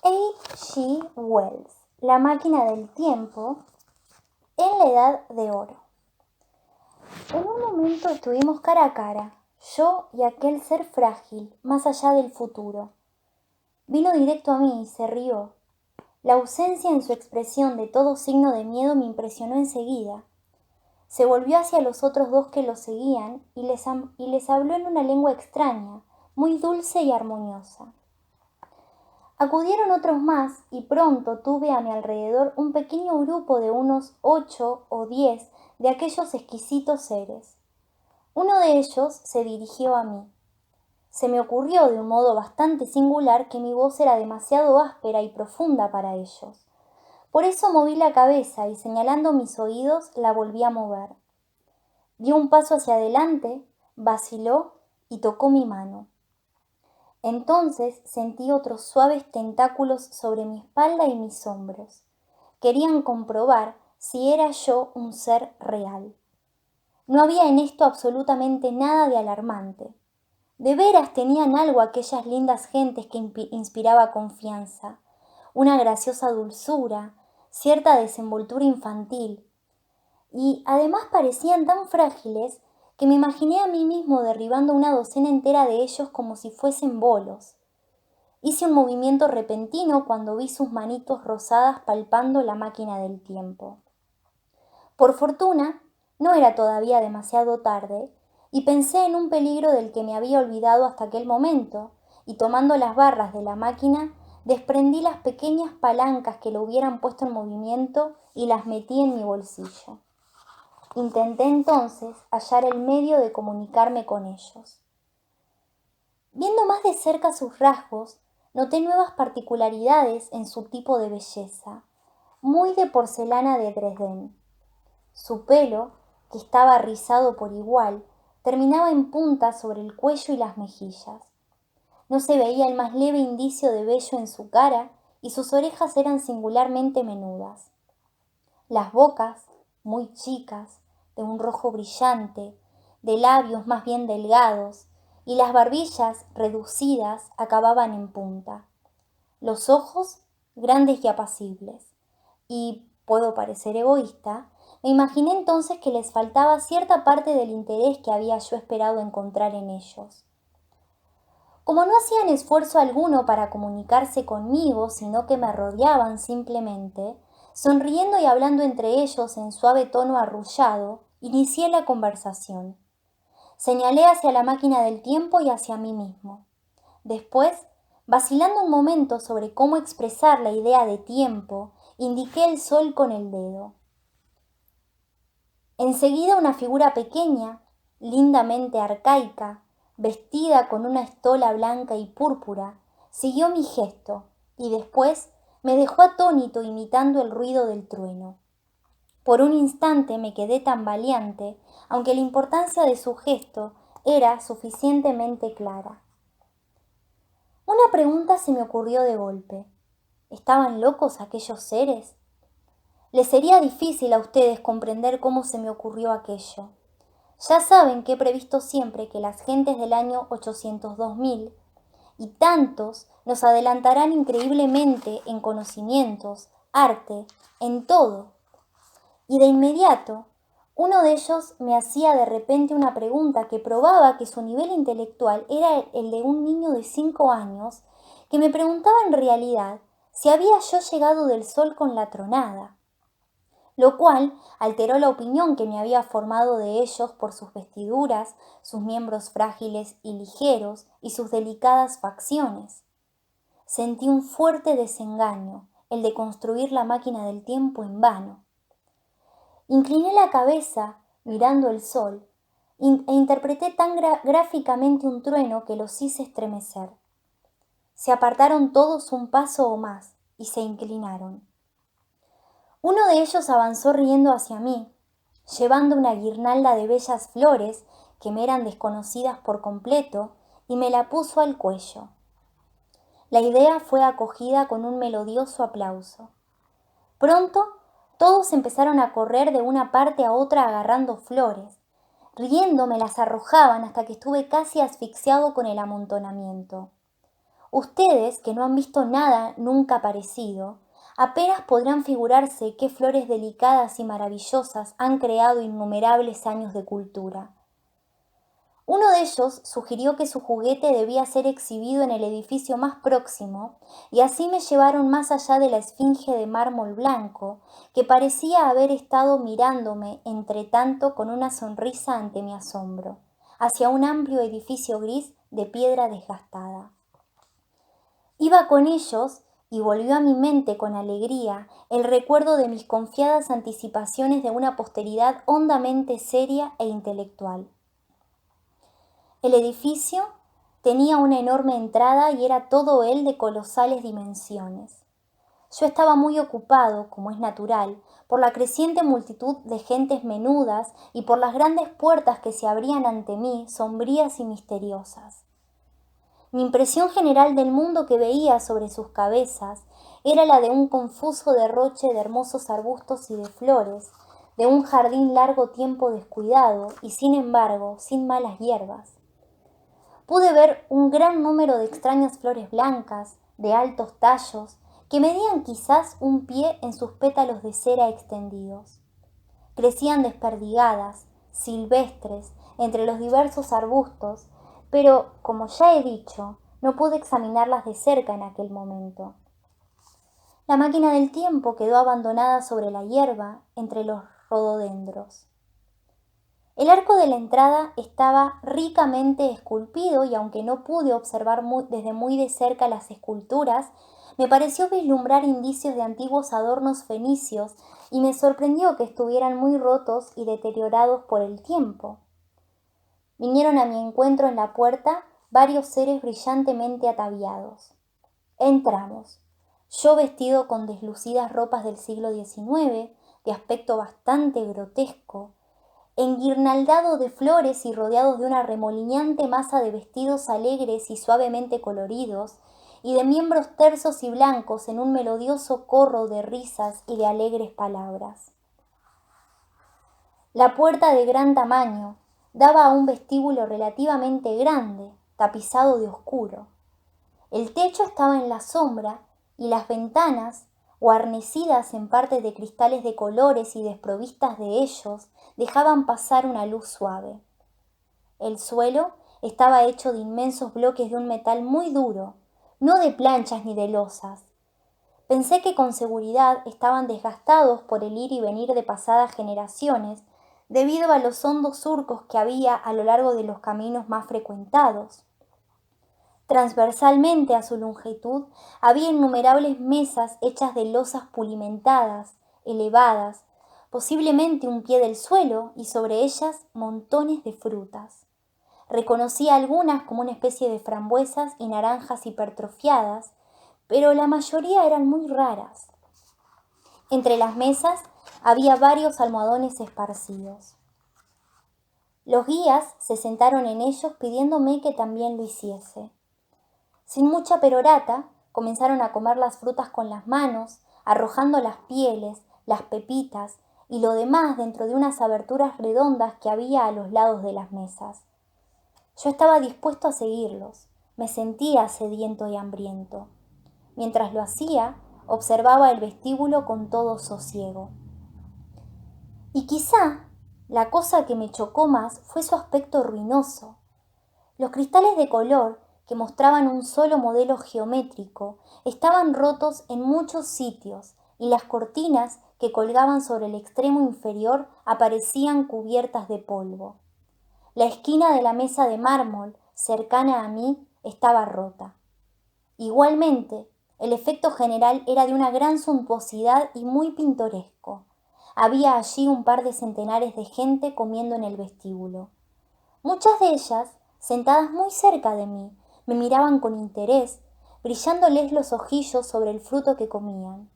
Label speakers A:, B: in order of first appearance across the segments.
A: H. G. Wells, La máquina del tiempo en la Edad de Oro. En un momento estuvimos cara a cara, yo y aquel ser frágil, más allá del futuro. Vino directo a mí y se rió. La ausencia en su expresión de todo signo de miedo me impresionó enseguida. Se volvió hacia los otros dos que lo seguían y les habló en una lengua extraña, muy dulce y armoniosa. Acudieron otros más y pronto tuve a mi alrededor un pequeño grupo de unos 8 o 10 de aquellos exquisitos seres. Uno de ellos se dirigió a mí. Se me ocurrió de un modo bastante singular que mi voz era demasiado áspera y profunda para ellos. Por eso moví la cabeza y señalando mis oídos la volví a mover. Dio un paso hacia adelante, vaciló y tocó mi mano. Entonces sentí otros suaves tentáculos sobre mi espalda y mis hombros. Querían comprobar si era yo un ser real. No había en esto absolutamente nada de alarmante. De veras tenían algo aquellas lindas gentes que inspiraba confianza, una graciosa dulzura, cierta desenvoltura infantil. Y además parecían tan frágiles que me imaginé a mí mismo derribando una docena entera de ellos como si fuesen bolos. Hice un movimiento repentino cuando vi sus manitos rosadas palpando la máquina del tiempo. Por fortuna, no era todavía demasiado tarde, y pensé en un peligro del que me había olvidado hasta aquel momento, y tomando las barras de la máquina, desprendí las pequeñas palancas que lo hubieran puesto en movimiento y las metí en mi bolsillo. Intenté entonces hallar el medio de comunicarme con ellos. Viendo más de cerca sus rasgos, noté nuevas particularidades en su tipo de belleza, muy de porcelana de Dresden. Su pelo, que estaba rizado por igual, terminaba en punta sobre el cuello y las mejillas. No se veía el más leve indicio de vello en su cara y sus orejas eran singularmente menudas. Las bocas, muy chicas, de un rojo brillante, de labios más bien delgados, y las barbillas reducidas acababan en punta. Los ojos grandes y apacibles. Y, puedo parecer egoísta, me imaginé entonces que les faltaba cierta parte del interés que había yo esperado encontrar en ellos. Como no hacían esfuerzo alguno para comunicarse conmigo, sino que me rodeaban simplemente, sonriendo y hablando entre ellos en suave tono arrullado, inicié la conversación. Señalé hacia la máquina del tiempo y hacia mí mismo. Después, vacilando un momento sobre cómo expresar la idea de tiempo, indiqué el sol con el dedo. Enseguida una figura pequeña, lindamente arcaica, vestida con una estola blanca y púrpura, siguió mi gesto y después me dejó atónito imitando el ruido del trueno. Por un instante me quedé tambaleante, aunque la importancia de su gesto era suficientemente clara. Una pregunta se me ocurrió de golpe. ¿Estaban locos aquellos seres? Les sería difícil a ustedes comprender cómo se me ocurrió aquello. Ya saben que he previsto siempre que las gentes del año 802.000 y tantos nos adelantarán increíblemente en conocimientos, arte, en todo. Y de inmediato, uno de ellos me hacía de repente una pregunta que probaba que su nivel intelectual era el de un niño de 5 años, que me preguntaba en realidad si había yo llegado del sol con la tronada, lo cual alteró la opinión que me había formado de ellos por sus vestiduras, sus miembros frágiles y ligeros y sus delicadas facciones. Sentí un fuerte desengaño, el de construir la máquina del tiempo en vano. Incliné la cabeza, mirando el sol, e interpreté tan gráficamente un trueno que los hice estremecer. Se apartaron todos un paso o más y se inclinaron. Uno de ellos avanzó riendo hacia mí, llevando una guirnalda de bellas flores que me eran desconocidas por completo, y me la puso al cuello. La idea fue acogida con un melodioso aplauso. Pronto todos empezaron a correr de una parte a otra agarrando flores. Riendo me las arrojaban hasta que estuve casi asfixiado con el amontonamiento. Ustedes, que no han visto nada nunca parecido, apenas podrán figurarse qué flores delicadas y maravillosas han creado innumerables años de cultura. Uno de ellos sugirió que su juguete debía ser exhibido en el edificio más próximo, y así me llevaron más allá de la esfinge de mármol blanco, que parecía haber estado mirándome entretanto con una sonrisa ante mi asombro, hacia un amplio edificio gris de piedra desgastada. Iba con ellos y volvió a mi mente con alegría el recuerdo de mis confiadas anticipaciones de una posteridad hondamente seria e intelectual. El edificio tenía una enorme entrada y era todo él de colosales dimensiones. Yo estaba muy ocupado, como es natural, por la creciente multitud de gentes menudas y por las grandes puertas que se abrían ante mí, sombrías y misteriosas. Mi impresión general del mundo que veía sobre sus cabezas era la de un confuso derroche de hermosos arbustos y de flores, de un jardín largo tiempo descuidado y sin embargo sin malas hierbas. Pude ver un gran número de extrañas flores blancas, de altos tallos, que medían quizás un pie en sus pétalos de cera extendidos. Crecían desperdigadas, silvestres, entre los diversos arbustos, pero, como ya he dicho, no pude examinarlas de cerca en aquel momento. La máquina del tiempo quedó abandonada sobre la hierba entre los rododendros. El arco de la entrada estaba ricamente esculpido y aunque no pude observar desde muy de cerca las esculturas, me pareció vislumbrar indicios de antiguos adornos fenicios y me sorprendió que estuvieran muy rotos y deteriorados por el tiempo. Vinieron a mi encuentro en la puerta varios seres brillantemente ataviados. Entramos, yo vestido con deslucidas ropas del siglo XIX, de aspecto bastante grotesco, enguirnaldado de flores y rodeados de una remolineante masa de vestidos alegres y suavemente coloridos, y de miembros tersos y blancos en un melodioso corro de risas y de alegres palabras. La puerta de gran tamaño daba a un vestíbulo relativamente grande, tapizado de oscuro. El techo estaba en la sombra y las ventanas, guarnecidas en parte de cristales de colores y desprovistas de ellos, dejaban pasar una luz suave. El suelo estaba hecho de inmensos bloques de un metal muy duro, no de planchas ni de losas. Pensé que con seguridad estaban desgastados por el ir y venir de pasadas generaciones, debido a los hondos surcos que había a lo largo de los caminos más frecuentados. Transversalmente a su longitud había innumerables mesas hechas de losas pulimentadas, elevadas, posiblemente un pie del suelo, y sobre ellas montones de frutas. Reconocí algunas como una especie de frambuesas y naranjas hipertrofiadas, pero la mayoría eran muy raras. Entre las mesas había varios almohadones esparcidos. Los guías se sentaron en ellos pidiéndome que también lo hiciese. Sin mucha perorata, comenzaron a comer las frutas con las manos, arrojando las pieles, las pepitas y lo demás dentro de unas aberturas redondas que había a los lados de las mesas. Yo estaba dispuesto a seguirlos, me sentía sediento y hambriento. Mientras lo hacía, observaba el vestíbulo con todo sosiego. Y quizá la cosa que me chocó más fue su aspecto ruinoso. Los cristales de color, que mostraban un solo modelo geométrico, estaban rotos en muchos sitios y las cortinas que colgaban sobre el extremo inferior aparecían cubiertas de polvo. La esquina de la mesa de mármol, cercana a mí, estaba rota. Igualmente, el efecto general era de una gran suntuosidad y muy pintoresco. Había allí un par de centenares de gente comiendo en el vestíbulo. Muchas de ellas, sentadas muy cerca de mí, me miraban con interés, brillándoles los ojillos sobre el fruto que comían.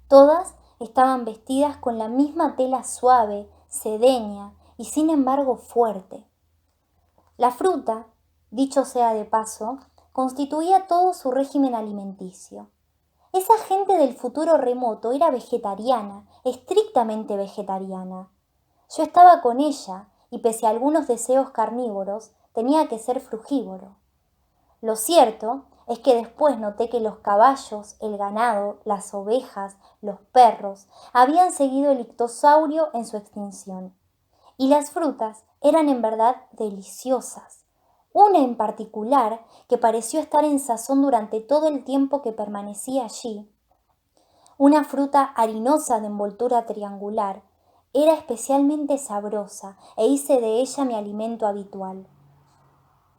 A: Todas estaban vestidas con la misma tela suave, sedeña y sin embargo fuerte. La fruta, dicho sea de paso, constituía todo su régimen alimenticio. Esa gente del futuro remoto era vegetariana, estrictamente vegetariana. Yo estaba con ella y pese a algunos deseos carnívoros, tenía que ser frugívoro. Lo cierto es que después noté que los caballos, el ganado, las ovejas, los perros habían seguido el ictosaurio en su extinción. Y las frutas eran en verdad deliciosas. Una en particular, que pareció estar en sazón durante todo el tiempo que permanecía allí, una fruta harinosa de envoltura triangular, era especialmente sabrosa e hice de ella mi alimento habitual.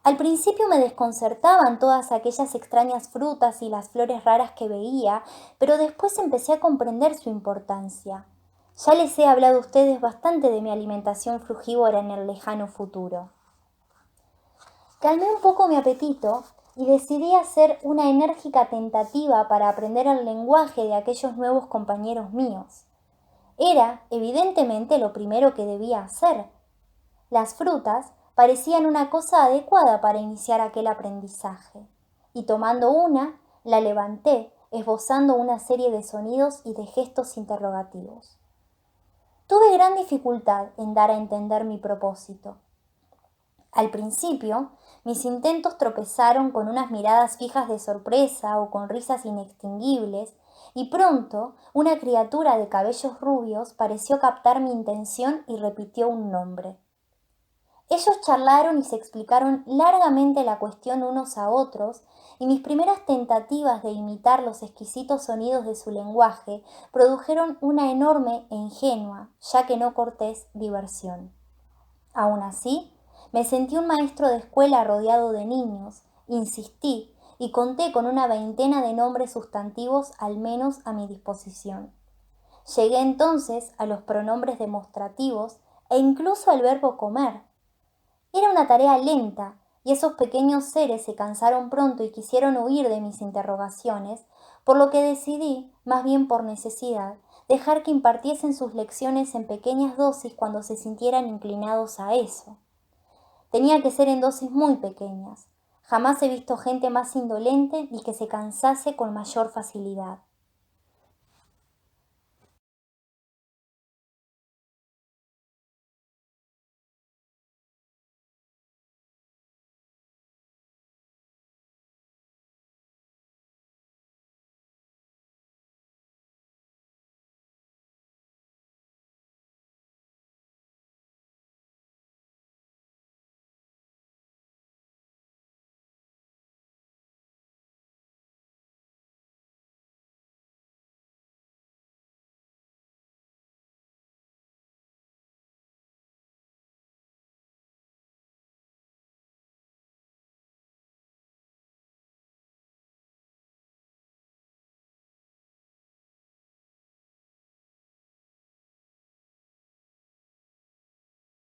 A: Al principio me desconcertaban todas aquellas extrañas frutas y las flores raras que veía, pero después empecé a comprender su importancia. Ya les he hablado a ustedes bastante de mi alimentación frugívora en el lejano futuro. Calmé un poco mi apetito y decidí hacer una enérgica tentativa para aprender el lenguaje de aquellos nuevos compañeros míos. Era, evidentemente, lo primero que debía hacer. Las frutas parecían una cosa adecuada para iniciar aquel aprendizaje, y tomando una, la levanté, esbozando una serie de sonidos y de gestos interrogativos. Tuve gran dificultad en dar a entender mi propósito. Al principio, mis intentos tropezaron con unas miradas fijas de sorpresa o con risas inextinguibles, y pronto una criatura de cabellos rubios pareció captar mi intención y repitió un nombre. Ellos charlaron y se explicaron largamente la cuestión unos a otros, y mis primeras tentativas de imitar los exquisitos sonidos de su lenguaje produjeron una enorme e ingenua, ya que no cortés, diversión. Aun así, me sentí un maestro de escuela rodeado de niños, insistí y conté con una veintena de nombres sustantivos al menos a mi disposición. Llegué entonces a los pronombres demostrativos e incluso al verbo comer. Era una tarea lenta, y esos pequeños seres se cansaron pronto y quisieron huir de mis interrogaciones, por lo que decidí, más bien por necesidad, dejar que impartiesen sus lecciones en pequeñas dosis cuando se sintieran inclinados a eso. Tenía que ser en dosis muy pequeñas. Jamás he visto gente más indolente ni que se cansase con mayor facilidad.